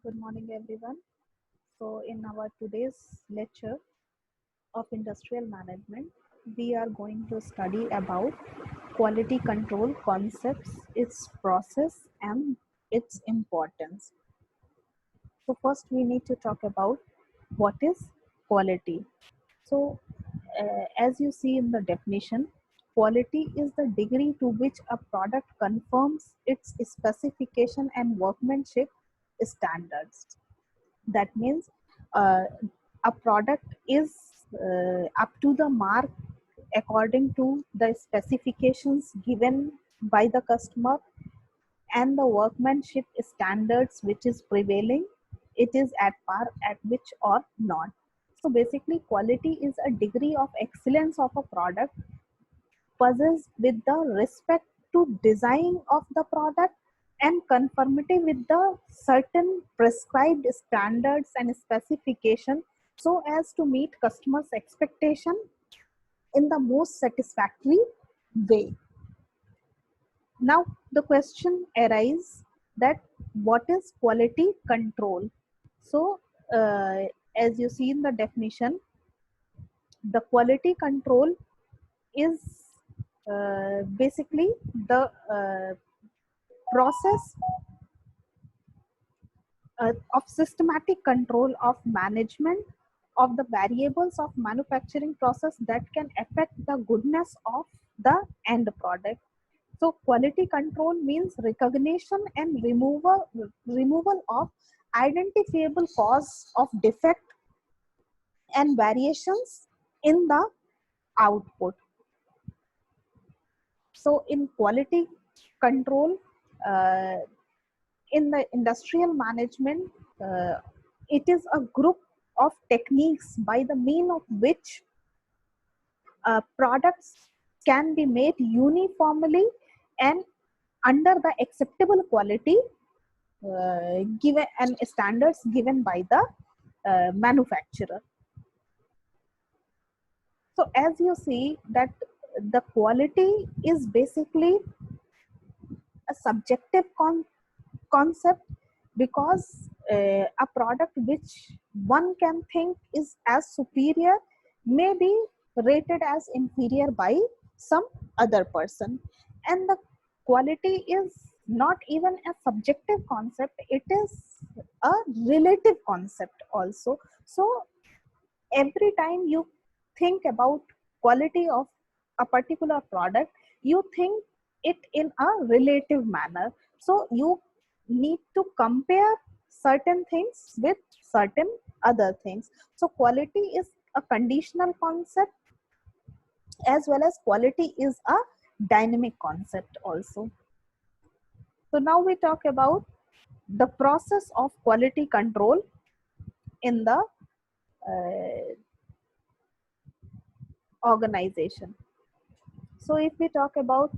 Good morning, everyone. So, in our today's lecture of industrial management, we are going to study about quality control concepts, its process, and its importance. So, first, we need to talk about what is quality. So, as you see in the definition, quality is the degree to which a product conforms its specification and workmanship standards. That means uh, a product is up to the mark according to the specifications given by the customer and the workmanship standards which is prevailing, it is at par at which or not. So basically quality is a degree of excellence of a product possessed with the respect to design of the product and conformity with the certain prescribed standards and specification so as to meet customers expectation in the most satisfactory way. Now the question arises that what is quality control? So as you see in the definition, the quality control is basically the process of systematic control of management of the variables of manufacturing process that can affect the goodness of the end product. So quality control means recognition and removal of identifiable cause of defect and variations in the output. So in quality control, uh, in the industrial management, uh, it is a group of techniques by the mean of which products can be made uniformly and under the acceptable quality given and standards given by the manufacturer. So as you see that the quality is basically a subjective concept because a product which one can think is as superior may be rated as inferior by some other person, and the quality is not even a subjective concept, it is a relative concept also. So every time you think about quality of a particular product, you think it in a relative manner. So you need to compare certain things with certain other things. So quality is a conditional concept as well as quality is a dynamic concept also. So now we talk about the process of quality control in the organization. So if we talk about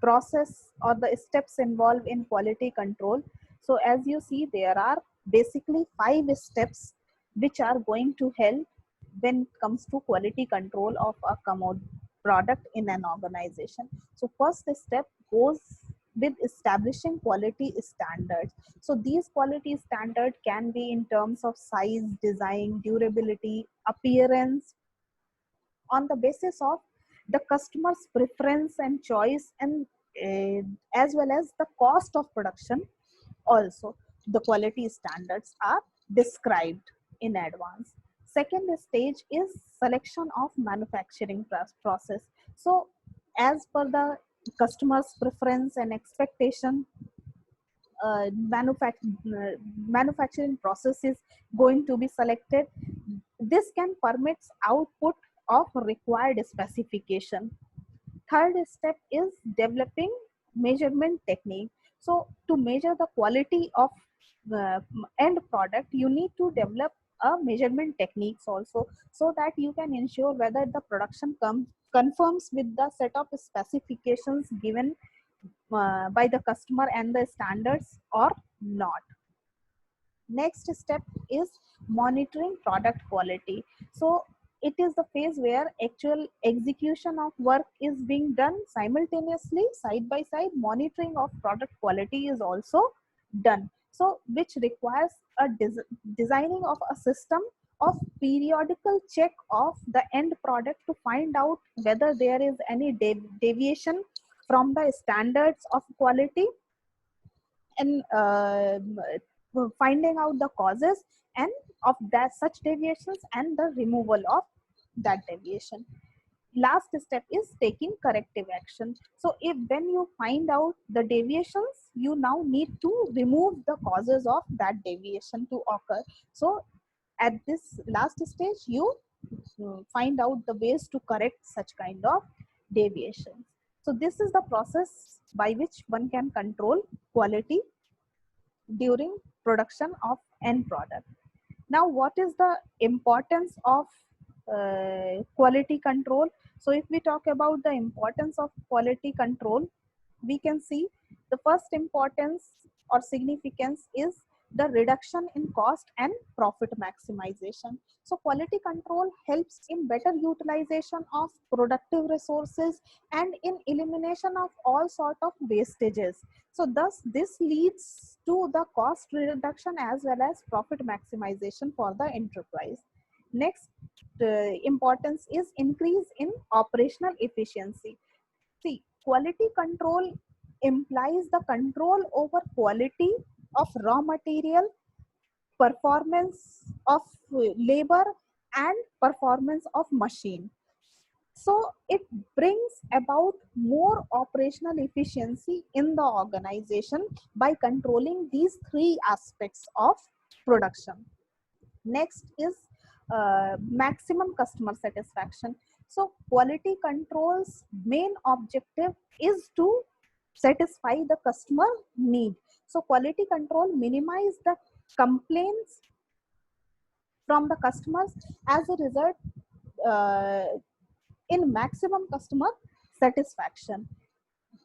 process or the steps involved in quality control, so as you see, there are basically 5 steps which are going to help when it comes to quality control of a product in an organization. So first step goes with establishing quality standards. So these quality standards can be in terms of size, design, durability, appearance, on the basis of the customer's preference and choice, and as well as the cost of production also. The quality standards are described in advance. Second stage is selection of manufacturing process. So as per the customer's preference and expectation, uh, manufacturing process is going to be selected. This can permit output of required specification. Third step is developing measurement technique. So to measure the quality of uh, end product, you need to develop a measurement techniques also, so that you can ensure whether the production conforms with the set of specifications given by the customer and the standards or not. Next step is monitoring product quality. So it is the phase where actual execution of work is being done simultaneously, side by side. Monitoring of product quality is also done. so which requires a designing of a system of periodical check of the end product to find out whether there is any deviation from the standards of quality, and finding out the causes and of that such deviations and the removal of that deviation. Last step is taking corrective action. So if when you find out the deviations, you now need to remove the causes of that deviation to occur. So at this last stage, you find out the ways to correct such kind of deviations. So this is the process by which one can control quality during production of end product. Now, what is the importance of quality control? So if we talk about the importance of quality control, we can see the first importance or significance is the reduction in cost and profit maximization. So quality control helps in better utilization of productive resources and in elimination of all sort of wastages. So thus this leads to the cost reduction as well as profit maximization for the enterprise. Next importance is increase in operational efficiency. See, quality control implies the control over quality of raw material, performance of labor, and performance of machine. So it brings about more operational efficiency in the organization by controlling these three aspects of production. Next is maximum customer satisfaction. So quality control's main objective is to satisfy the customer need. So quality control minimize the complaints from the customers, as a result in maximum customer satisfaction.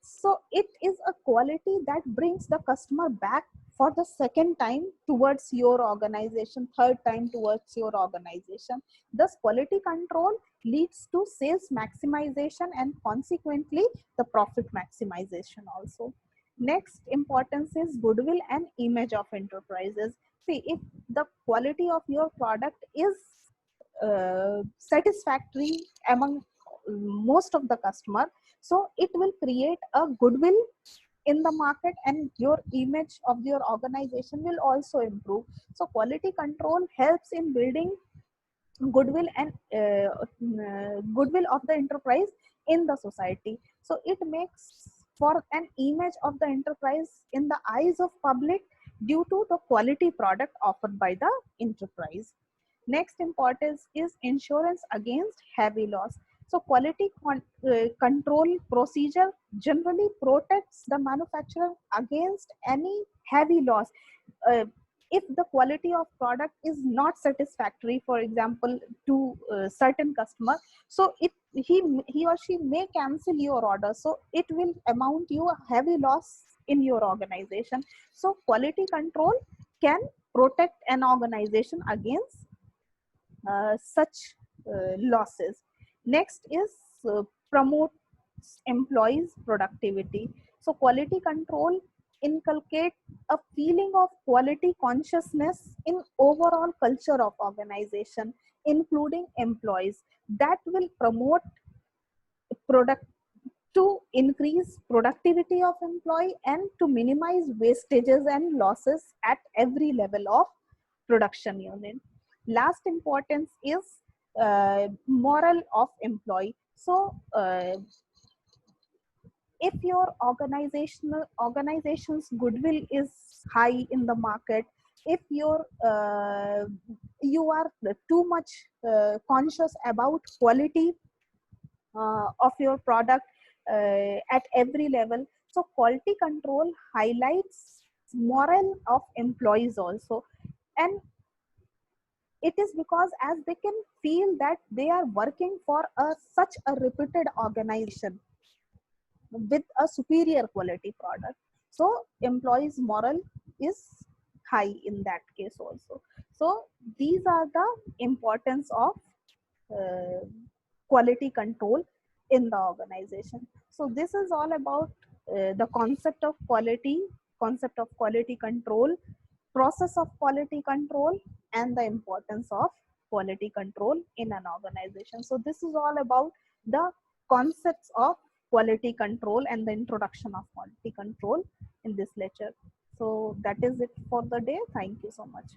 So it is a quality that brings the customer back for the second time towards your organization, third time towards your organization. Thus quality control leads to sales maximization and consequently the profit maximization also. Next importance is goodwill and image of enterprises. See, if the quality of your product is satisfactory among most of the customer, so it will create a goodwill in the market and your image of your organization will also improve. So quality control helps in building goodwill and goodwill of the enterprise in the society. So it makes for an image of the enterprise in the eyes of public due to the quality product offered by the enterprise. Next importance is insurance against heavy loss. So quality control procedure generally protects the manufacturer against any heavy loss. Uh, if the quality of product is not satisfactory, for example, to certain customer, so he or she may cancel your order. So it will amount you a heavy loss in your organization. So quality control can protect an organization against such losses. Next is promotes employees productivity. So quality control inculcate a feeling of quality consciousness in overall culture of organization, including employees, that will promote product to increase productivity of employee and to minimize wastages and losses at every level of production unit. Last importance is moral of employee. So if your organization's goodwill is high in the market, if you are too much conscious about quality of your product at every level, so quality control highlights moral of employees also. And it is because as they can feel that they are working for such a reputed organization with a superior quality product. So employees moral is high in that case also. So these are the importance of uh, quality control in the organization. So this is all about the concept of quality control. process of quality control and the importance of quality control in an organization. So this is all about the concepts of quality control and the introduction of quality control in this lecture. So that is it for the day. Thank you so much.